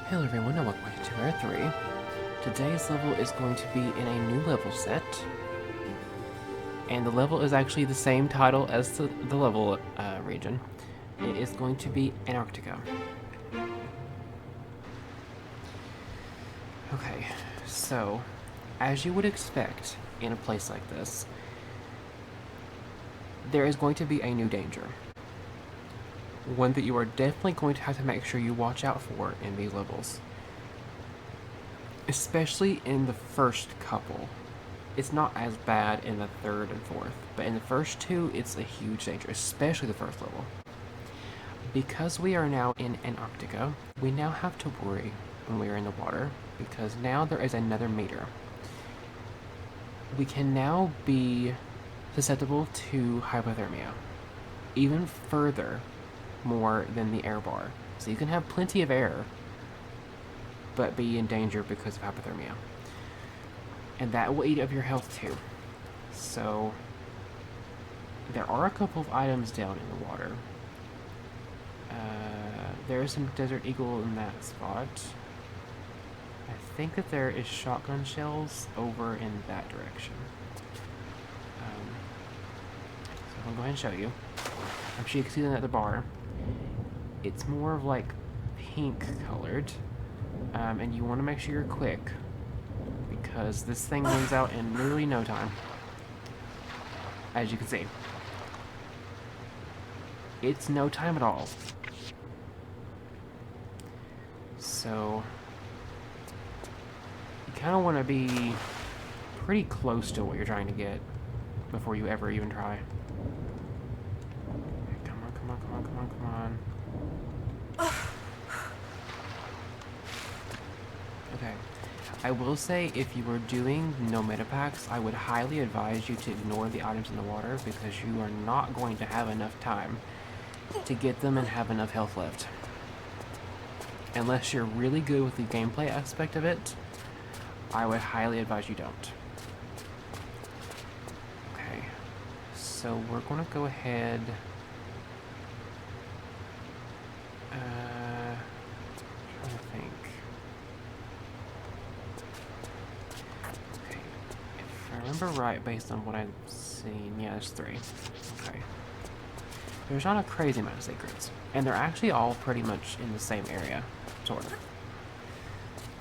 Hello everyone and welcome back to Terra 3. Today's level is going to be in a new level set. And the level is actually the same title as the level region. It is going to be Antarctica. Okay, so as you would expect in a place like this, there is going to be a new danger. One that you are definitely going to have to make sure you watch out for in these levels. Especially in the first couple. It's not as bad in the third and fourth, but in the first two, it's a huge danger, especially the first level. Because we are now in Antarctica, we now have to worry when we are in the water, because now there is another meter. We can now be susceptible to hypothermia, even further more than the air bar. So you can have plenty of air, but be in danger because of hypothermia. And that will eat up your health too. So there are a couple of items down in the water. There is some desert eagle in that spot. I think that there is shotgun shells over in that direction. So I'm going to go ahead and show you. I'm sure you can see them at the bar. It's more of like pink colored. And you want to make sure you're quick, because this thing runs out in literally no time. As you can see. It's no time at all. So you kind of want to be pretty close to what you're trying to get before you ever even try. Okay, come on, come on, come on, come on, come on. Okay. I will say, if you were doing no meta packs, I would highly advise you to ignore the items in the water, because you are not going to have enough time to get them and have enough health left. Unless you're really good with the gameplay aspect of it, I would highly advise you don't. Okay, so we're going to go ahead... trying to think... If I remember right, based on what I've seen, yeah, there's 3. Okay. There's not a crazy amount of secrets, and they're actually all pretty much in the same area, sort of.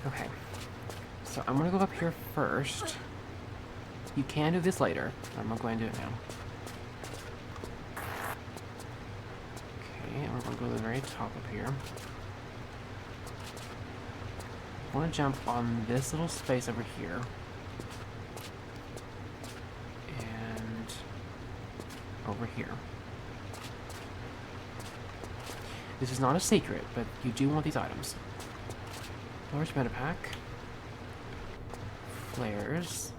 Okay. So I'm going to go up here first. You can do this later. I'm not going to do it now. Okay, and we're going to go to the very top up here. I want to jump on this little space over here. And over here. This is not a secret, but you do want these items. Large meta pack. Flares.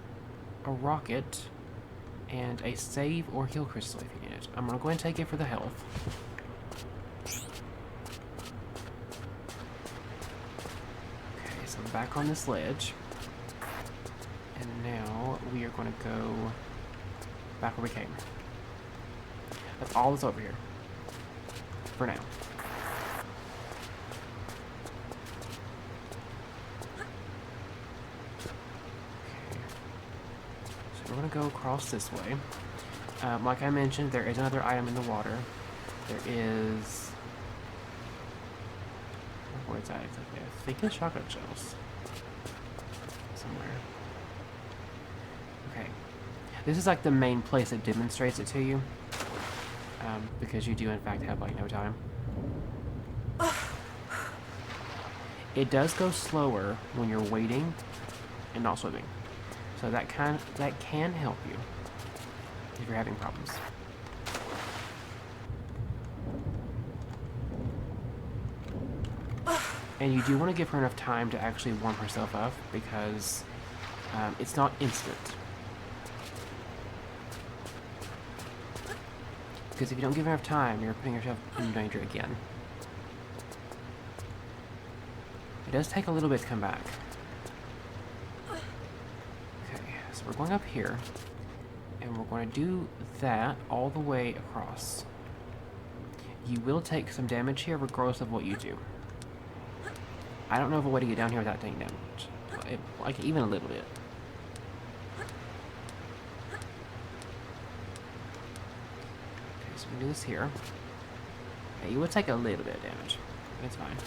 A rocket. And a save or heal crystal if you need it. I'm going to go ahead and take it for the health. Okay, so I'm back on this ledge. And now we are going to go back where we came. That's all that's over here. For now. We're going to go across this way. Like I mentioned, there is another item in the water. There is... Where's that exactly? I think it's shotgun shells. Somewhere. Okay. This is like the main place that demonstrates it to you. Because you do in fact have like no time. It does go slower when you're waiting and not swimming. So that can help you if you're having problems. And you do want to give her enough time to actually warm herself up, because it's not instant. Because if you don't give her enough time, you're putting yourself in danger again. It does take a little bit to come back. So we're going up here, and we're going to do that all the way across. You will take some damage here regardless of what you do. I don't know of a way to get down here without taking damage. Like, even a little bit. Okay, so we can do this here. Okay, you would take a little bit of damage. It's fine.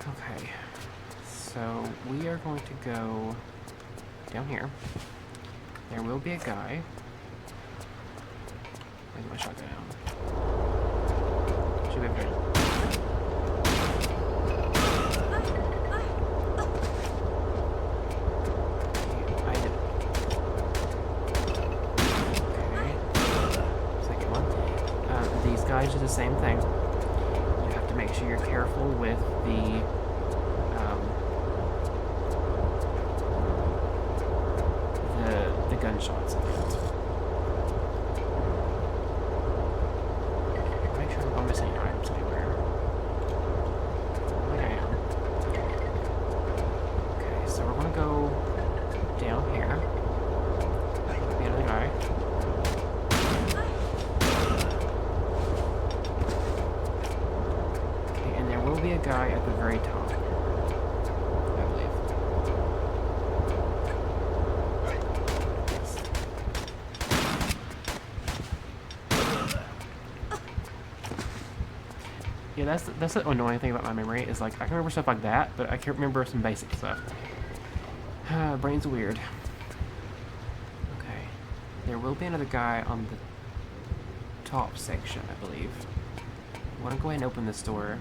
Okay. So, we are going to go down here. There will be a guy. Where's my shotgun down? Should be able to... Guys do the same thing. You have to make sure you're careful with the gunshots. Make sure I'm not missing any items anywhere. I am. Okay, so we're gonna go down here. There'll be another guy. Be a guy at the very top, I believe. Yeah, that's the annoying thing about my memory is like I can remember stuff like that, but I can't remember some basic stuff. Brain's weird. Okay, there will be another guy on the top section, I believe. I want to go ahead and open this door.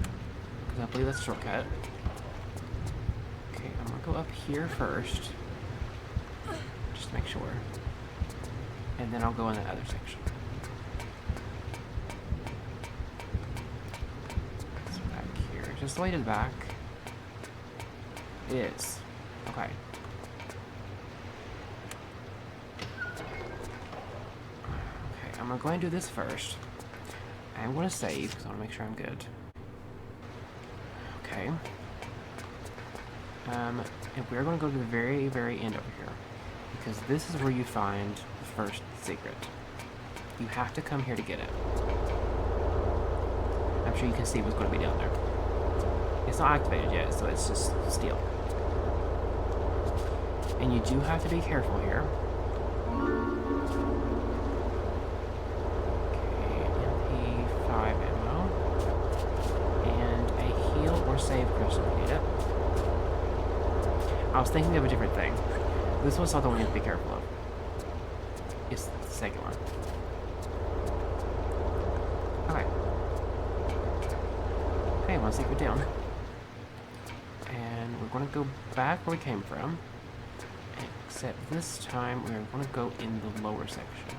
I believe that's a shortcut. Okay, I'm gonna go up here first. Just to make sure. And then I'll go in that other section. It's back here. Just the way to the back. It is. Okay. Okay, I'm gonna go ahead and do this first. I'm gonna save because I wanna make sure I'm good. Okay. And we're going to go to the very, very end over here. Because this is where you find the first secret. You have to come here to get it. I'm sure you can see what's going to be down there. It's not activated yet, so it's just steel. And you do have to be careful here. Save crystal if you need it. I was thinking of a different thing. This one's not the one you have to be careful of. It's the second one. Okay. Okay, one secret down. And we're going to go back where we came from. Except this time we're going to go in the lower section.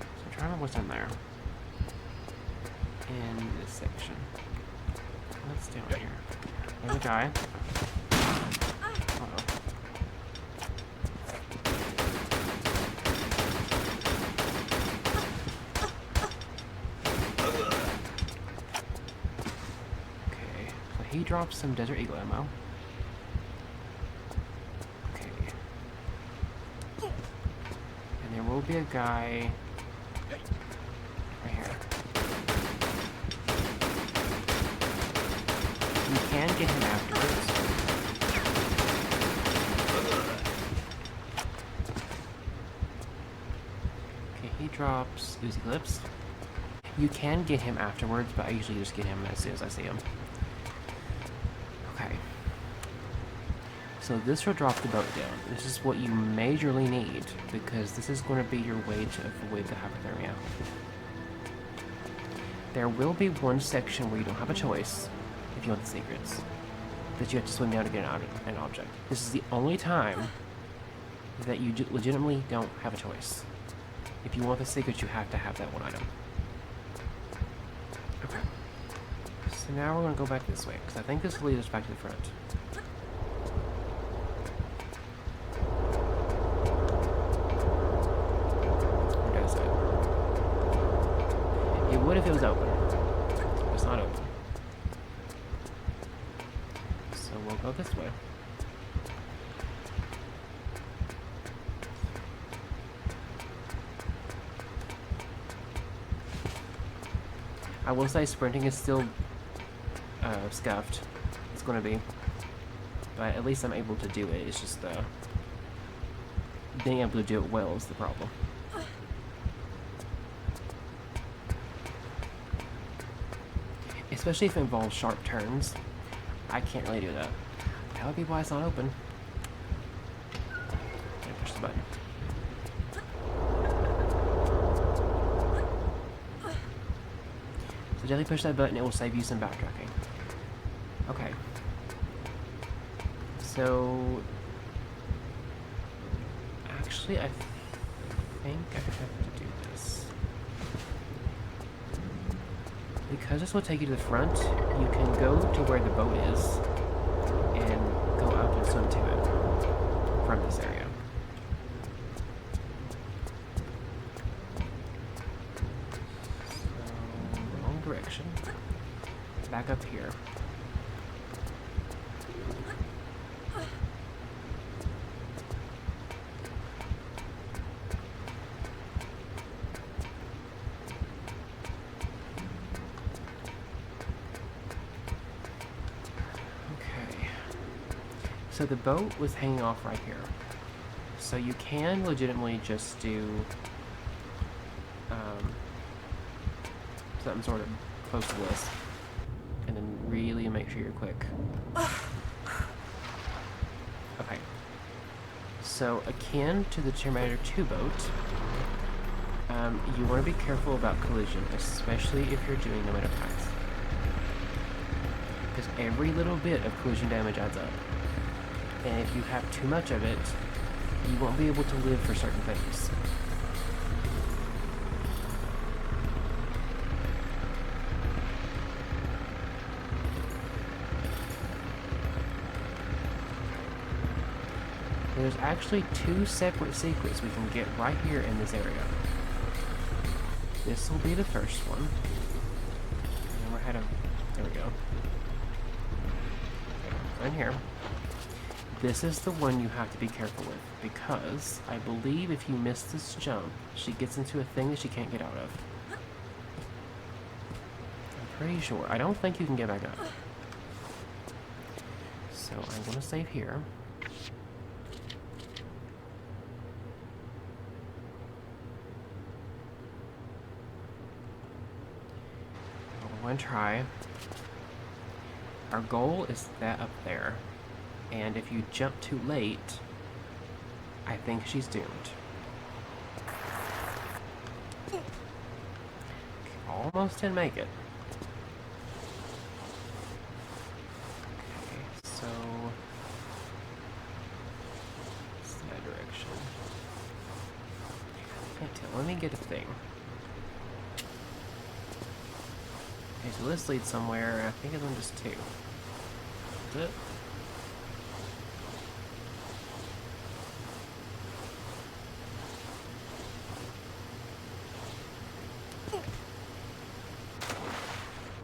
So I'm trying to remember what's in there. In this section. What's down here? There's a guy. Uh-oh. Okay, so he drops some Desert Eagle ammo. Okay. And there will be a guy right here. You can get him afterwards. Okay, he drops Uzi Clips. You can get him afterwards, but I usually just get him as soon as I see him. Okay. So this will drop the boat down. This is what you majorly need, because this is going to be your way to avoid the hypothermia. There will be one section where you don't have a choice. If you want the secrets, that you have to swim down to get an object. This is the only time that you legitimately don't have a choice. If you want the secrets, you have to have that one item. Okay. So now we're going to go back this way, because I think this will lead us back to the front. Or does it? It would if it was open. It's not open. We'll go this way. I will say sprinting is still scuffed. It's going to be. But at least I'm able to do it. It's just being able to do it well is the problem. Especially if it involves sharp turns. I can't really do that. That would be why it's not open. Okay, push the button. So definitely push that button, it will save you some backtracking. Okay. So... Actually, I think I have to do this. Because this will take you to the front, you can go to where the boat is and go up and swim to it from this area. So, wrong direction. Back up here. So the boat was hanging off right here. So you can legitimately just do something sort of close to this. And then really make sure you're quick. Okay. So akin to the Terminator 2 boat, you want to be careful about collision, especially if you're doing no attacks. Because every little bit of collision damage adds up. And if you have too much of it, you won't be able to live for certain things. There's actually 2 separate secrets we can get right here in this area. This will be the first one. And we're heading. There we go. Okay, in here. This is the one you have to be careful with, because I believe if you miss this jump, she gets into a thing that she can't get out of. I'm pretty sure. I don't think you can get back up. So I'm going to save here. We're going to try. Our goal is that up there. And if you jump too late, I think she's doomed. Almost didn't make it. Okay, so... it's that direction. Can't tell. Let me get a thing. Okay, so this leads somewhere. I think it's on just 2. Is it?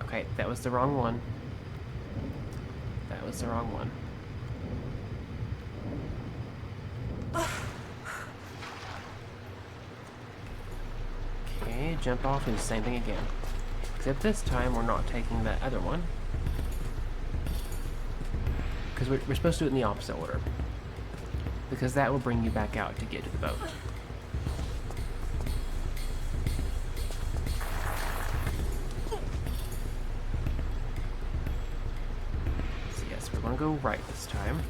Okay, that was the wrong one. That was the wrong one. Okay, jump off and the same thing again. Except this time we're not taking that other one. Because we're supposed to do it in the opposite order. Because that will bring you back out to get to the boat. I'm gonna go right this time.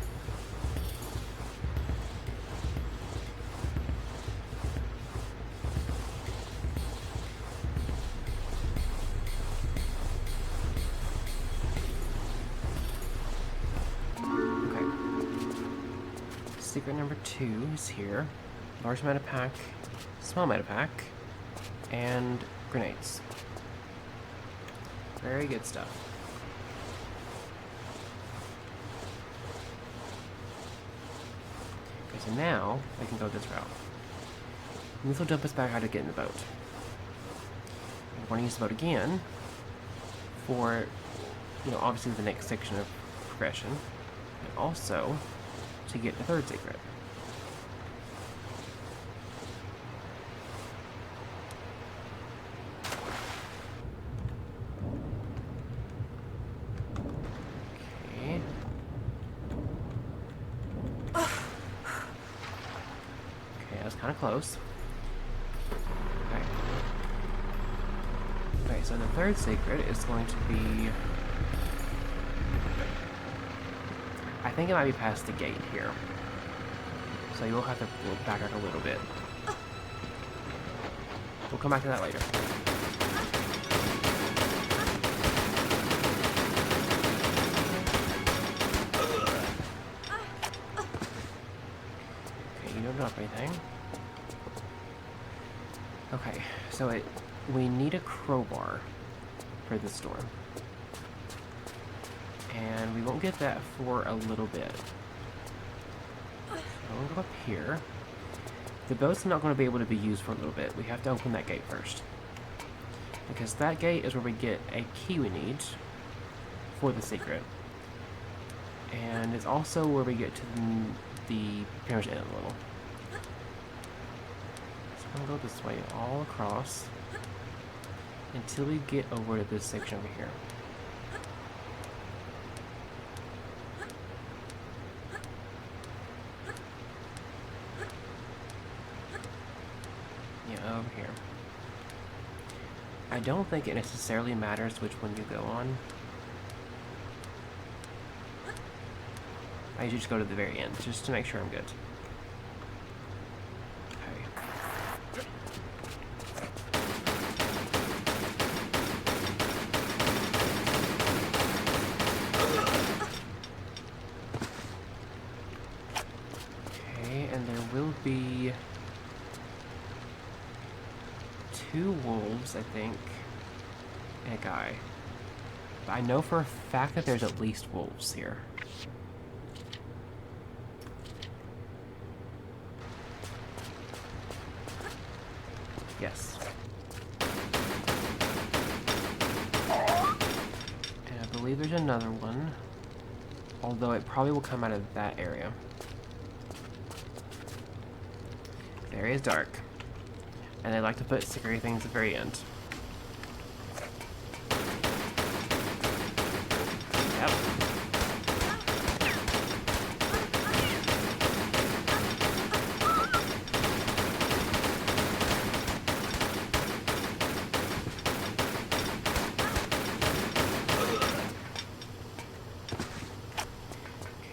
Okay. Secret number 2 is here. Large meta pack, small meta pack, and grenades. Very good stuff. So now, I can go this route. And this will jump us back how to get in the boat. I want to use the boat again for, obviously the next section of progression, and also to get the third secret. kind of close. Okay. Okay, so the third secret is going to be... I think it might be past the gate here. So you'll have to back up a little bit. We'll come back to that later. Okay, you don't drop anything. Okay, so we need a crowbar for this door. And we won't get that for a little bit. So we'll go up here. The boat's not going to be able to be used for a little bit. We have to open that gate first. Because that gate is where we get a key we need for the secret. And it's also where we get to the pretty much end level. So I'm going to go this way all across until we get over to this section over here. Over here. I don't think it necessarily matters which one you go on. I usually just go to the very end, just to make sure I'm good. Okay. Okay, and there will be 2 wolves, I think, and a guy. But I know for a fact that there's at least wolves here. Yes. And I believe there's another one, although it probably will come out of that area. The area is dark. And they like to put scary things at the very end. Yep.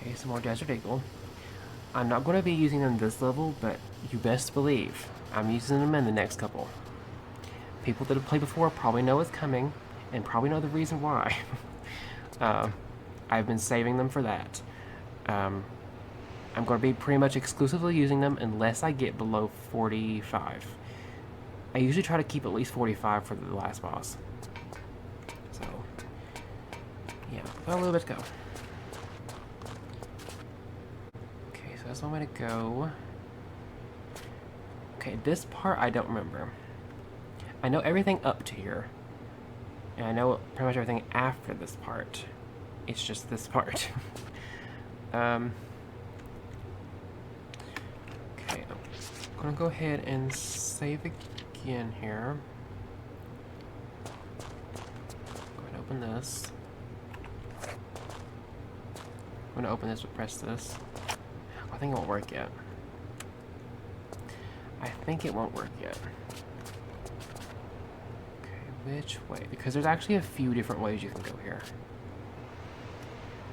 Okay, some more Desert Eagle. I'm not going to be using them this level, but you best believe I'm using them in the next couple. People that have played before probably know it's coming, and probably know the reason why. I've been saving them for that. I'm going to be pretty much exclusively using them unless I get below 45. I usually try to keep at least 45 for the last boss. So, yeah, got a little bit to go. Okay, so that's one way to go. Okay, this part I don't remember. I know everything up to here. And I know pretty much everything after this part. It's just this part. Okay, I'm gonna go ahead and save again here. Go ahead and open this. I'm gonna open this, but press this. I think it won't work yet. I think it won't work yet. Okay, which way? Because there's actually a few different ways you can go here.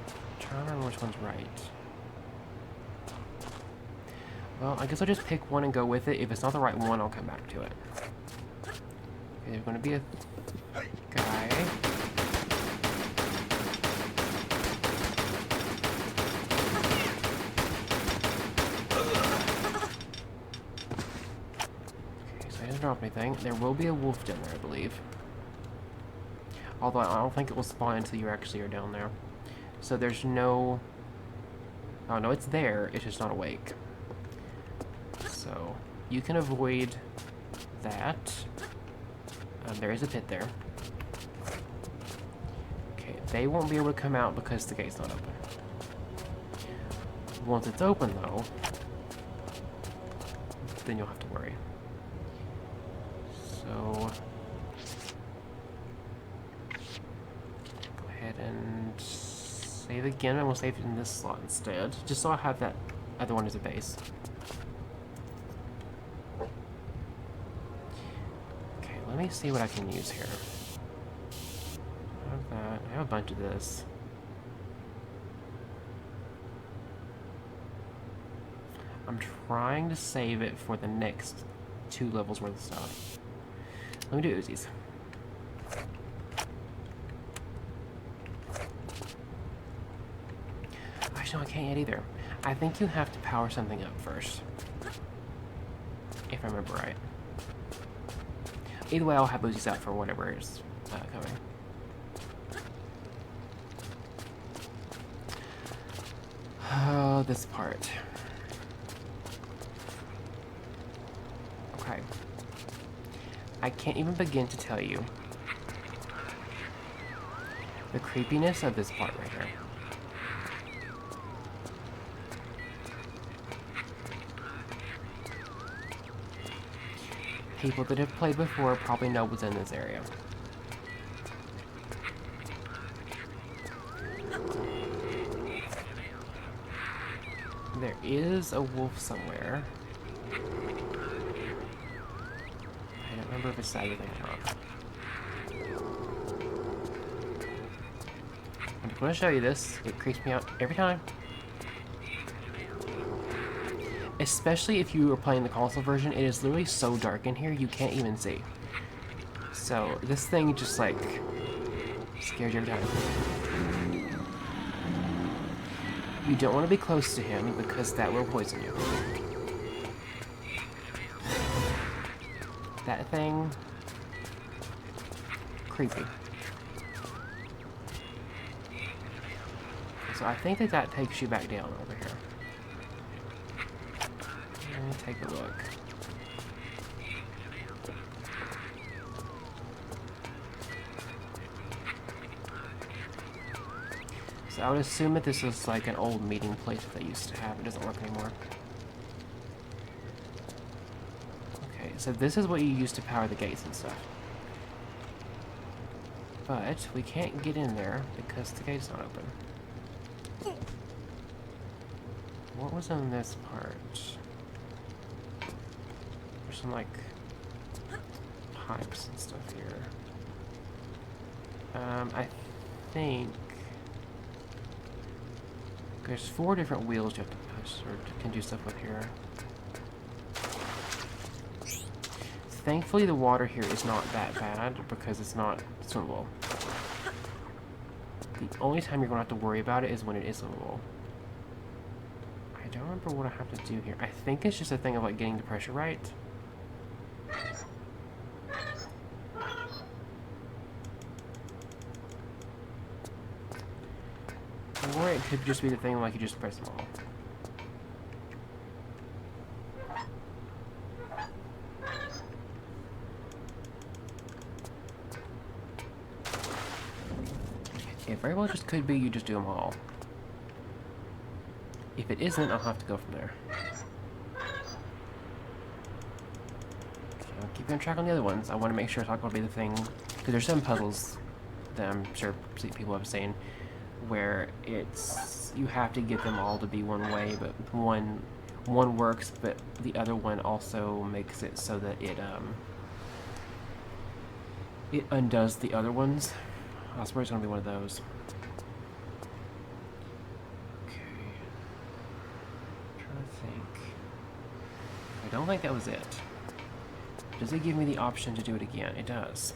I'm trying to remember which one's right. Well, I guess I'll just pick one and go with it. If it's not the right one, I'll come back to it. Okay, there's going to be a guy. Drop anything. There will be a wolf down there, I believe. Although I don't think it will spawn until you actually are down there. So there's no... Oh no, it's there. It's just not awake. So you can avoid that. There is a pit there. Okay, they won't be able to come out because the gate's not open. Once it's open, though, then you'll have to worry. So, go ahead and save again, and we'll save it in this slot instead, just so I have that other one as a base. me see what I can use here. I have that. I have a bunch of this. I'm trying to save it for the next 2 levels worth of stuff. Let me do Uzis. Actually, no, I can't yet either. I think you have to power something up first. If I remember right. Either way, I'll have Uzis out for whatever is coming. Oh, this part. Okay. I can't even begin to tell you the creepiness of this part right here. People that have played before probably know what's in this area. There is a wolf somewhere. I don't remember if it's that thing or not. I'm just going to show you this. It creeps me out every time. Especially if you are playing the console version, it is literally so dark in here you can't even see. So this thing just like scares you every time. You don't want to be close to him because that will poison you. That thing, creepy. So I think that takes you back down over here. Let me take a look. So I would assume that this is like an old meeting place that they used to have. It doesn't work anymore. Okay, so this is what you use to power the gates and stuff. But we can't get in there because the gate's not open. What was in this part? There's some like pipes and stuff here. I think there's 4 different wheels you have to push or can do stuff with here. Thankfully the water here is not that bad because it's not swimmable. The only time you're going to have to worry about it is when it is swimmable. I don't remember what I have to do here. I think it's just a thing of like getting the pressure right. Or it could just be the thing like you just press them all. It very well just could be you just do them all. If it isn't, I'll have to go from there. Okay, I'll keep on track on the other ones. I want to make sure it's not going to be the thing, because there's some puzzles that I'm sure people have seen where it's you have to get them all to be one way, but one works, but the other one also makes it so that it undoes the other ones. I swear it's gonna be one of those. Okay, I'm trying to think. I don't think that was it. Does it give me the option to do it again? It does.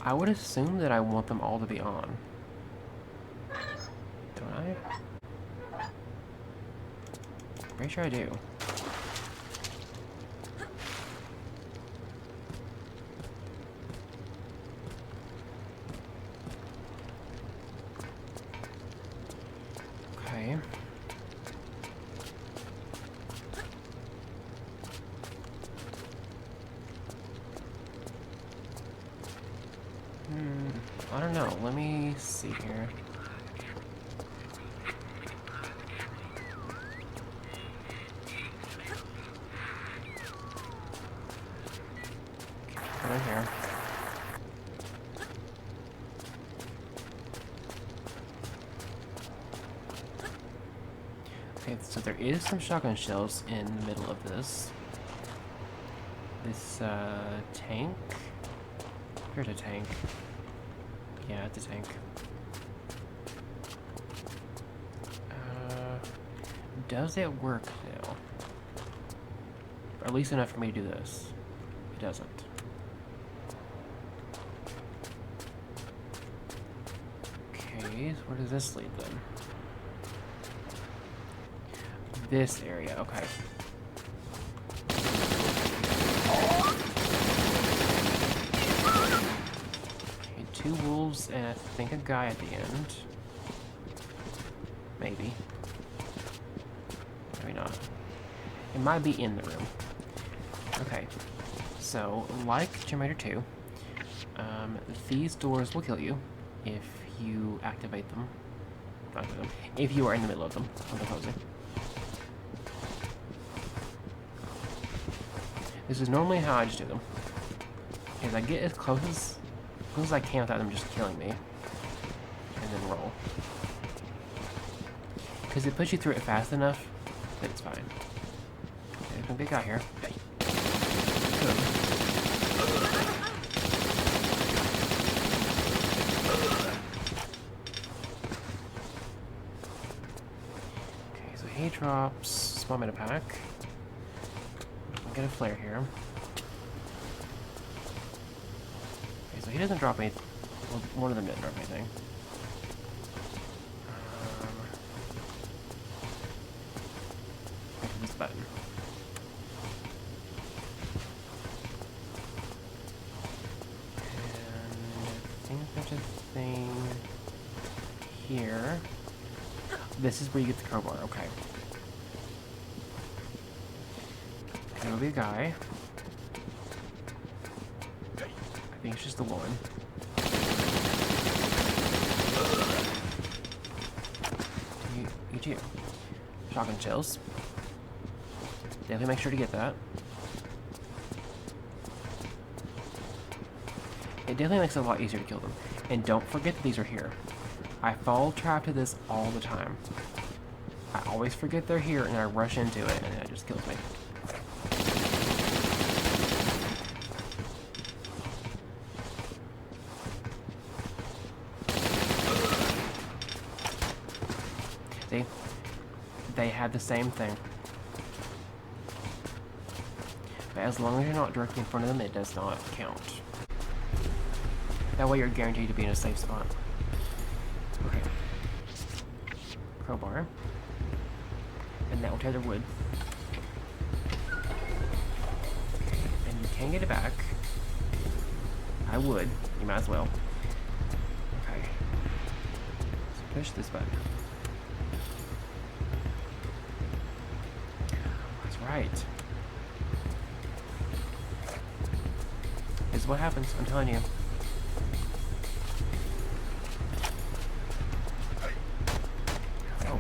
I would assume that I want them all to be on. Don't I? Pretty sure I do. Okay. I don't know. Let me see here. Okay, right here. Okay, so there is some shotgun shells in the middle of this. This, tank? Here's a tank. Yeah, it's a tank. Does it work now? Or at least enough for me to do this. It doesn't. Okay, so where does this lead then? This area, okay. Okay, 2 wolves and I think a guy at the end. Maybe. Maybe not. It might be in the room. Okay. So, like Generator 2, these doors will kill you if you activate them. Not them. If you are in the middle of them, I'm proposing. This is normally how I just do them. Is I get as close as I can without them just killing me. And then roll. Because it puts you through it fast enough that it's fine. Okay, there's a big guy here. Good. Okay, so he drops small meta pack. I'll get a flare here. Okay, so he doesn't drop anything. Well, one of them didn't drop anything. This button. And I think there's a thing here. This is where you get the crowbar, okay. There'll be a guy. I think it's just the woman. You too. Shotgun shells. Definitely make sure to get that. It definitely makes it a lot easier to kill them. And don't forget that these are here. I fall trap to this all the time. I always forget they're here and I rush into it and it just kills me. See? They had the same thing. But as long as you're not directly in front of them, it does not count. That way you're guaranteed to be in a safe spot. Okay. Crowbar. And that will tether wood. And you can get it back. I would. You might as well. Okay. So push this button. That's right. This is what happens, I'm telling you. Oh.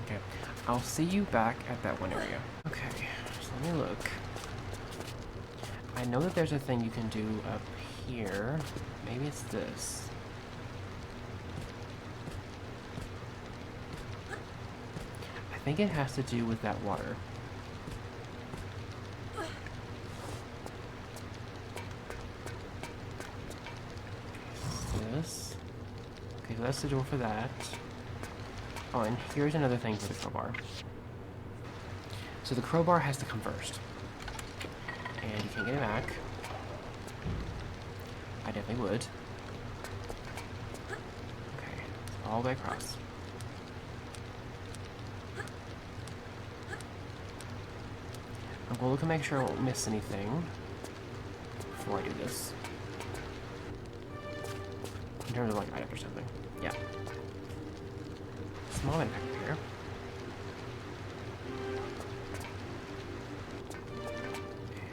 Okay. I'll see you back at that one area. Okay, so let me look. I know that there's a thing you can do up here. Maybe it's this. I think it has to do with that water. This. Okay, so that's the door for that. Oh, and here's another thing for the crowbar. So the crowbar has to come first. And you can't get it back. I definitely would. Okay, so all the way across. I'm going to look and make sure I won't miss anything before I do this. In terms of like items or something. Yeah. Small impact here.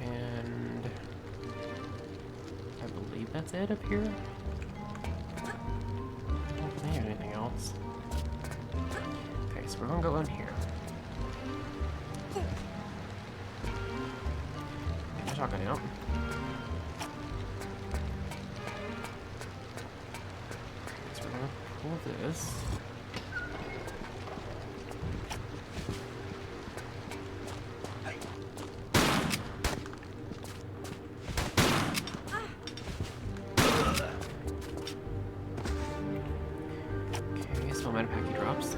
And I believe that's it up here. I don't think there's anything else. Okay, so we're gonna go in here. Get the shotgun out. this. Okay, so I'm out of packy drops.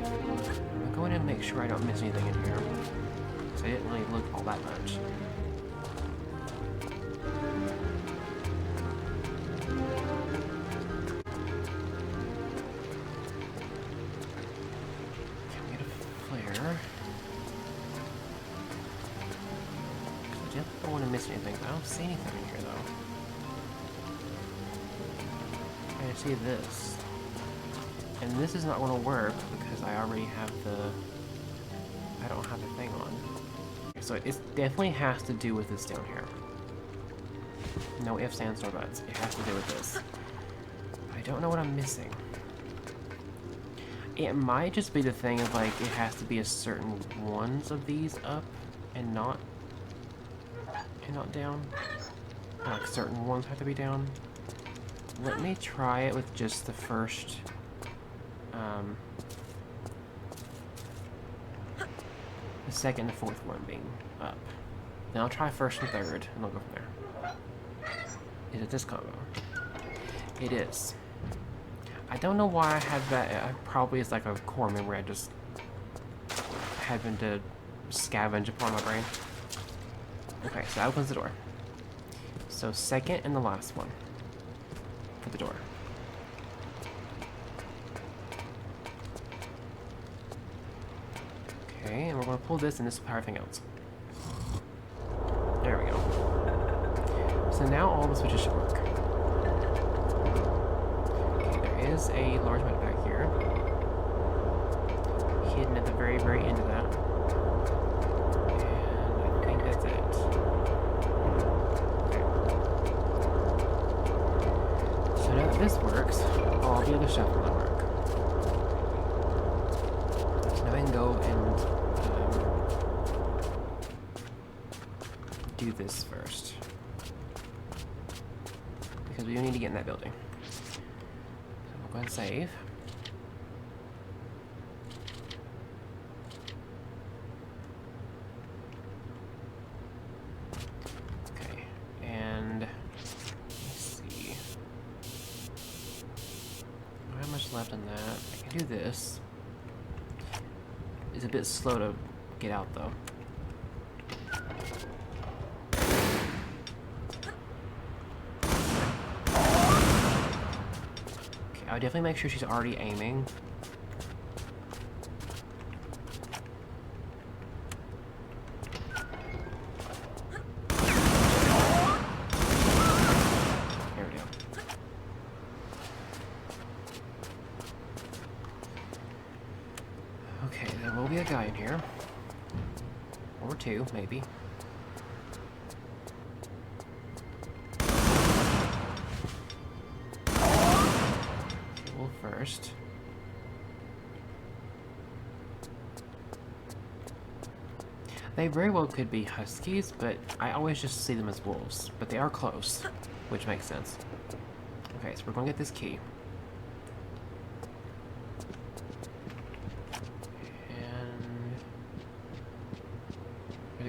I'm going to make sure I don't miss anything in here. So I didn't really look all that much. Anything. I don't see anything in here though. I see this. And this is not going to work because I already have the... I don't have the thing on. So it definitely has to do with this down here. No ifs, ands, or buts. It has to do with this. I don't know what I'm missing. It might just be the thing of like, it has to be a certain ones of these up and not down. Like certain ones have to be down. Let me try it with just the first the second and the fourth one being up. Then I'll try first and third and I'll go from there. Is it this combo? It is. I don't know why I had that. Probably it's like a core memory I just happened to scavenge upon my brain. Okay, so that opens the door. So second and the last one for the door. Okay, and we're going to pull this and this will power everything else. There we go. So now all the switches should work. Okay, there is a large map back here. Hidden at the very, very end of that. That's it. Okay. So now that this works, all the other stuff will not work. So now I can go and do this first. Because we need to get in that building. So we'll go and save. Left on that. I can do this. It's a bit slow to get out though. Okay, I'll definitely make sure she's already aiming. Okay, there will be a guy in here. Or two, maybe. Okay, well, first. They very well could be huskies, but I always just see them as wolves. But they are close, which makes sense. Okay, so we're gonna get this key.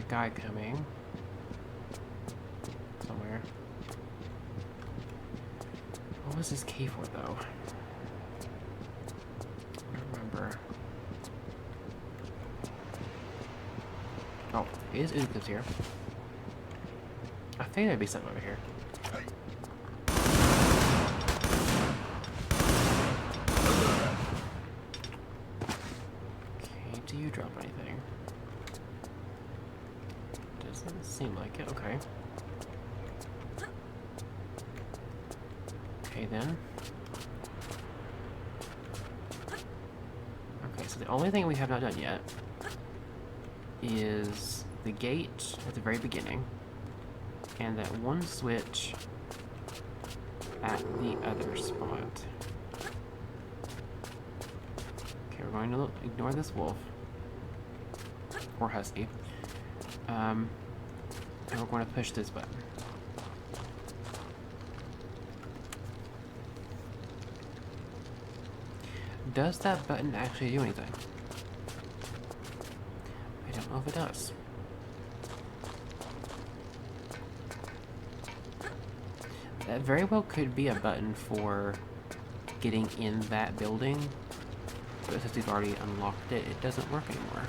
Guy coming somewhere. What was this key for though? I don't remember. Oh, it is Uzuka's here. I think there'd be something over here. Okay, do you drop anything? Doesn't seem like it. Okay. Okay then. Okay, so the only thing we have not done yet is the gate at the very beginning and that one switch at the other spot. Okay, we're going to ignore this wolf or husky. And we're going to push this button. does that button actually do anything? I don't know if it does. That very well could be a button for getting in that building, but since we've already unlocked it, it doesn't work anymore.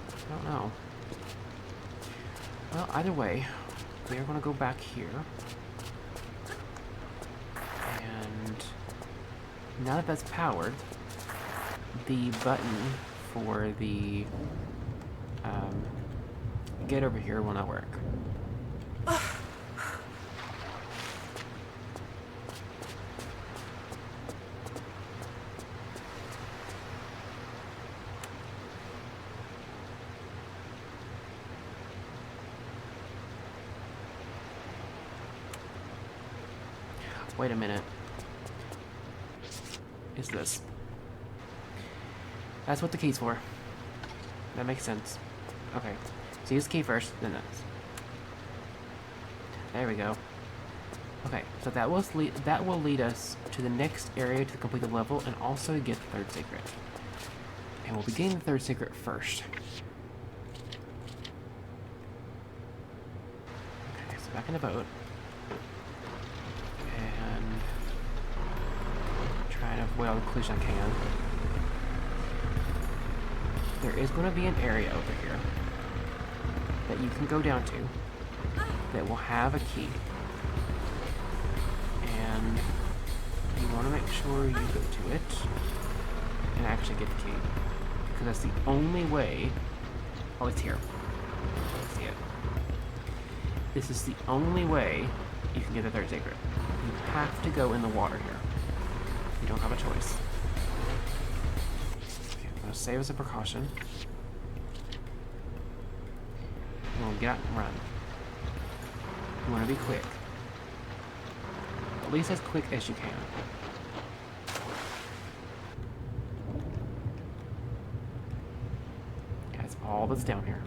I don't know. Well, either way, we are going to go back here. And now that that's powered, the button for the get over here will not work. Wait a minute. Is this? That's what the key's for. That makes sense. Okay. So use the key first, then this. There we go. Okay, so that will lead us to the next area to complete the level and also get the third secret. And we'll be getting the third secret first. Okay, so back in the boat. And try and avoid all the collision I can. There is going to be an area over here that you can go down to that will have a key. And you want to make sure you go to it and actually get the key. Because that's the only way... Oh, it's here. See it. This is the only way you can get the third secret. You have to go in the water here. You don't have a choice. Okay, I'm going to save as a precaution. We'll get out and run. You want to be quick. At least as quick as you can. That's all that's down here.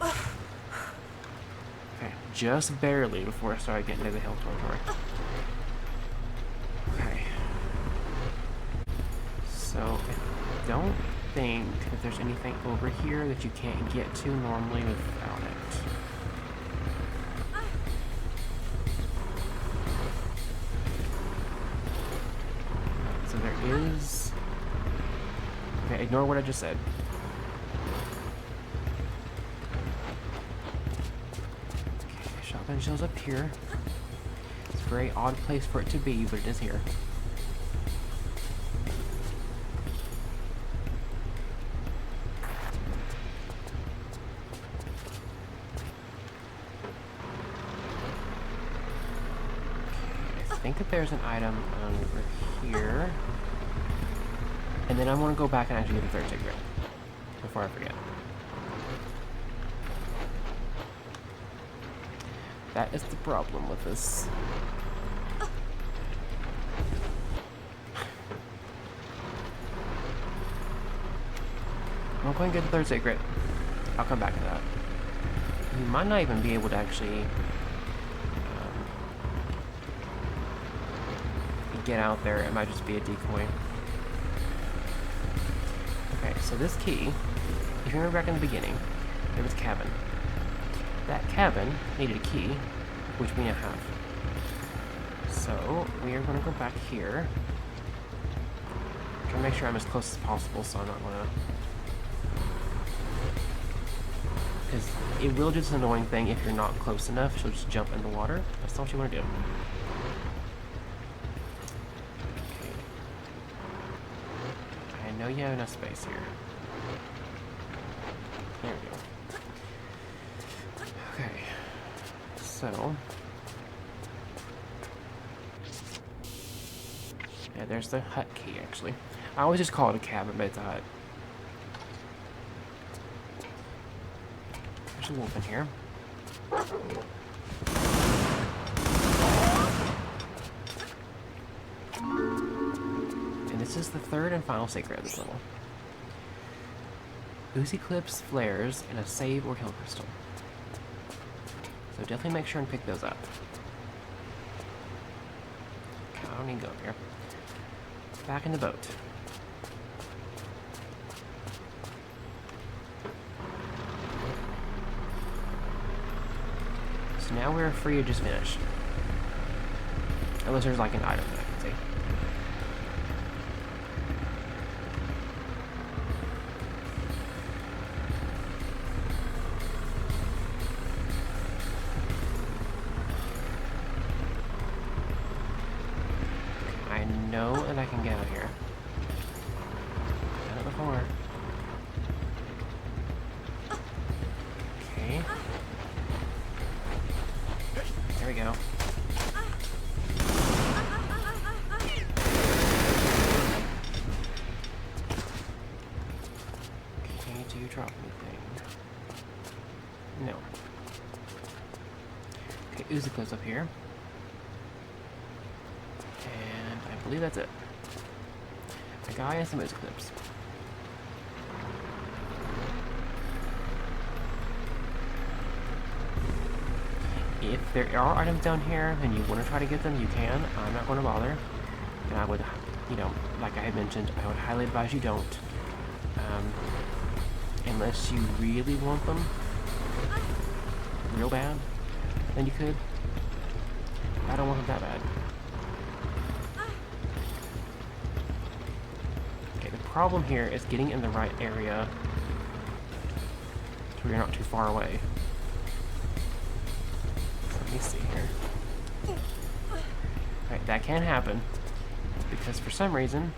Okay, just barely before I started getting to the hill territory. Okay. So, I don't think that there's anything over here that you can't get to normally without it. So there is... Okay, ignore what I just said. Okay, shotgun shells up here. It's a very odd place for it to be, but it is here. I think that there's an item over here. And then I want to go back and actually get the third secret before I forget. That is the problem with this. I'm going to get the third secret. I'll come back to that. You might not even be able to actually get out there. It might just be a decoy. Okay, so this key, if you remember back in the beginning, there was a cabin. That cabin needed a key, which we now have. So, we are going to go back here. Try to make sure I'm as close as possible, so I'm not going to... Because it will do this annoying thing if you're not close enough, she'll just jump in the water. That's not what you want to do. I know you have enough space here. There we go. Okay. So. Yeah, there's the hut key, actually. I always just call it a cabin, but it's a hut. There's a wolf in here. This is the third and final secret of this level. Uzi clips, flares, and a save or kill crystal. So definitely make sure and pick those up. Okay, I don't need to go here. Back in the boat. So now we're free to just finish. Unless there's like an item that I can see. I know that I can get out of here. Done it before. Okay. There we go. Okay, do you drop anything? No. Okay, Uzi goes up here. And I believe that's it. A guy and some Uzi clips. If there are items down here and you want to try to get them, you can. I'm not going to bother. And I would, you know, like I had mentioned, I would highly advise you don't. Unless you really want them real bad, then you could. I don't want them that bad. Okay, the problem here is getting in the right area so you're not too far away. Let me see here. Alright, that can happen. Because for some reason,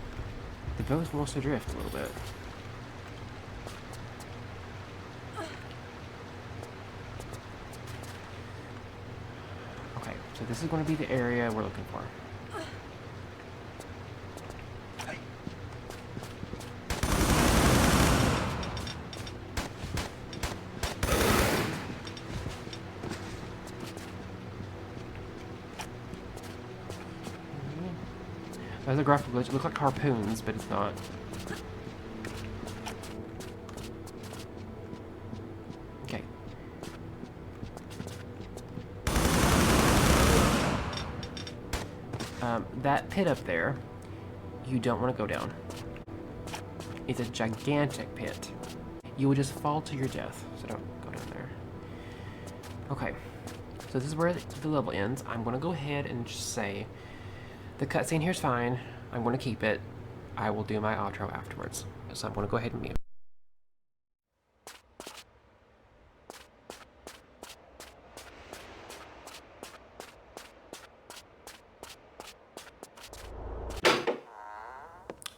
the boat wants to drift a little bit. Okay, so this is going to be the area we're looking for. There's a graphical glitch. It looks like harpoons, but it's not. Okay. That pit up there, you don't want to go down. It's a gigantic pit. You will just fall to your death, so don't go down there. Okay. So this is where the level ends. I'm going to go ahead and just say, the cutscene here's fine. I'm going to keep it. I will do my outro afterwards. So I'm going to go ahead and mute.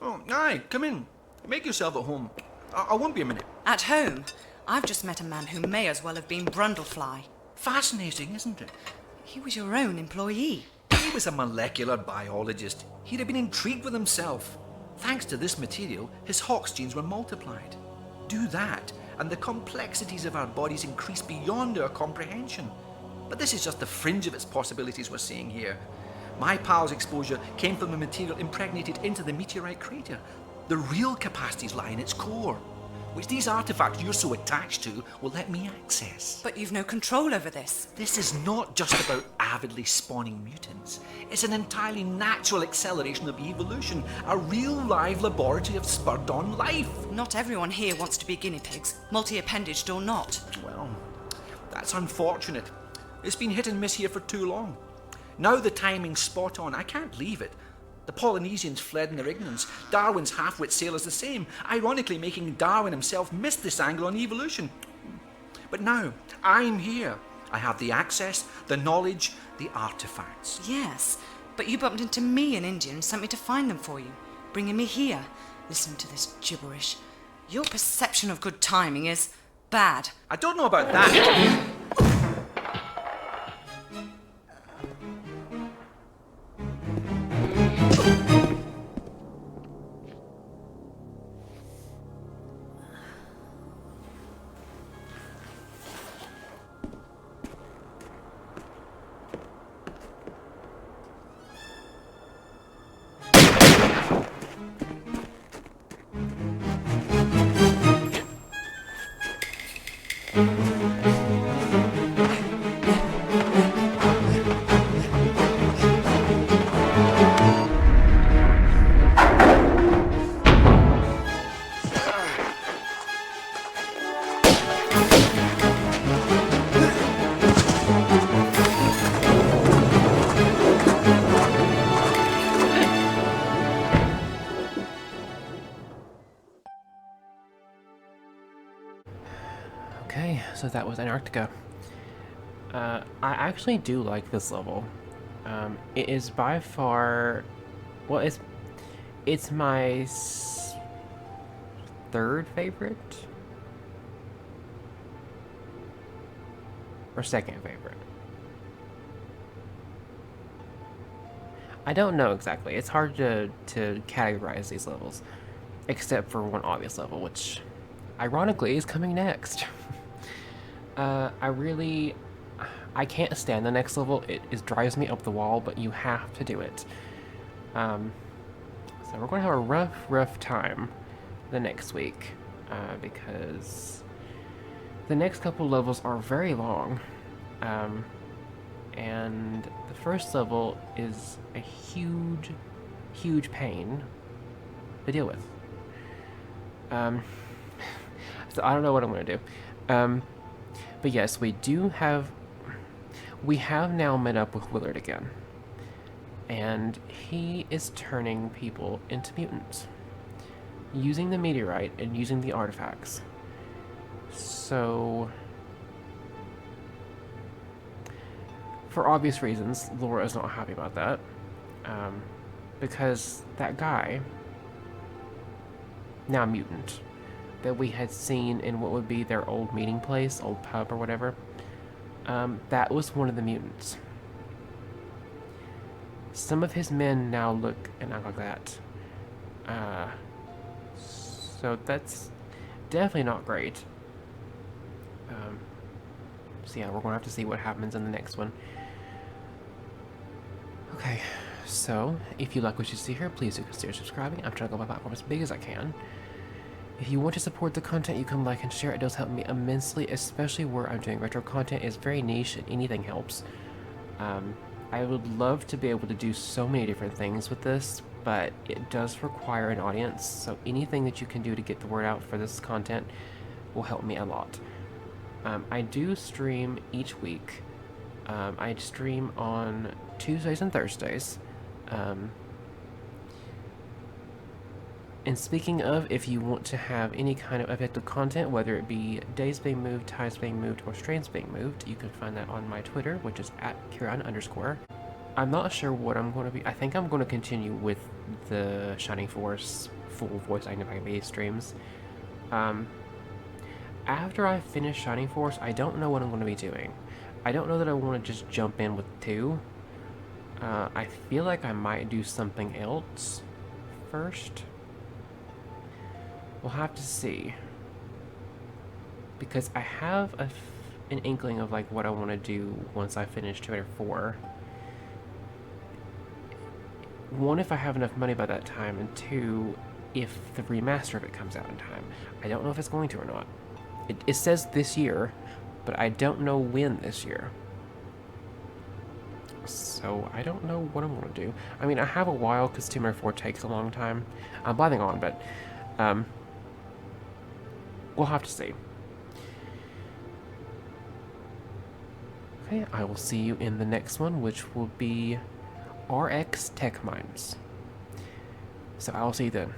Oh, aye, come in. Make yourself at home. I won't be a minute. At home? I've just met a man who may as well have been Brundlefly. Fascinating, isn't it? He was your own employee. He was a molecular biologist. He'd have been intrigued with himself. Thanks to this material, his Hox genes were multiplied. Do that, and the complexities of our bodies increase beyond our comprehension. But this is just the fringe of its possibilities we're seeing here. My pal's exposure came from the material impregnated into the meteorite crater. The real capacities lie in its core, which these artifacts you're so attached to will let me access. But you've no control over this. This is not just about avidly spawning mutants. It's an entirely natural acceleration of evolution, a real live laboratory of spurred-on life. Not everyone here wants to be guinea pigs, multi-appendaged or not. Well, that's unfortunate. It's been hit and miss here for too long. Now the timing's spot on. I can't leave it. The Polynesians fled in their ignorance. Darwin's half-wit sailors the same, ironically making Darwin himself miss this angle on evolution. But now, I'm here. I have the access, the knowledge, the artifacts. Yes, but you bumped into me in India and sent me to find them for you, bringing me here. Listen to this gibberish. Your perception of good timing is bad. I don't know about that. so that was Antarctica. I actually do like this level. It is by far, well, it's my third favorite or second favorite. I don't know exactly. It's hard to categorize these levels, except for one obvious level, which ironically is coming next. I can't stand the next level. It drives me up the wall, but you have to do it. So we're going to have a rough time the next week, because the next couple levels are very long, and the first level is a huge pain to deal with. So I don't know what I'm going to do. But yes, we have now met up with Willard again. And he is turning people into mutants. Using the meteorite and using the artifacts. So, for obvious reasons, Laura is not happy about that. Because that guy, now mutant, that we had seen in what would be their old meeting place, old pub or whatever, that was one of the mutants. Some of his men now look and act like that. So that's definitely not great. So yeah, we're going to have to see what happens in the next one. Okay, so if you like what you see here, please do consider subscribing. I'm trying to go my platform as big as I can. If you want to support the content, you can like and share. It does help me immensely, especially where I'm doing retro content. It's very niche and anything helps. I would love to be able to do so many different things with this, but it does require an audience, so anything that you can do to get the word out for this content will help me a lot. I do stream each week. I stream on Tuesdays and Thursdays. And speaking of, if you want to have any kind of effective content, whether it be days being moved, times being moved, or streams being moved, you can find that on my Twitter, which is @Kyrion_. I'm not sure what I'm going to be. I think I'm going to continue with the Shining Force full voice acting by streams. After I finish Shining Force, I don't know what I'm going to be doing. I don't know that I want to just jump in with 2. I feel like I might do something else first. We'll have to see. Because I have an inkling of like what I want to do once I finish 2 or 4. 1, if I have enough money by that time, and 2, if the remaster of it comes out in time. I don't know if it's going to or not. It says this year, but I don't know when this year. So I don't know what I'm going to do. I mean, I have a while because Tomb Raider 4 takes a long time. I'm blathing on, but we'll have to see. Okay, I will see you in the next one, which will be RX Tech Mines. So I will see you then.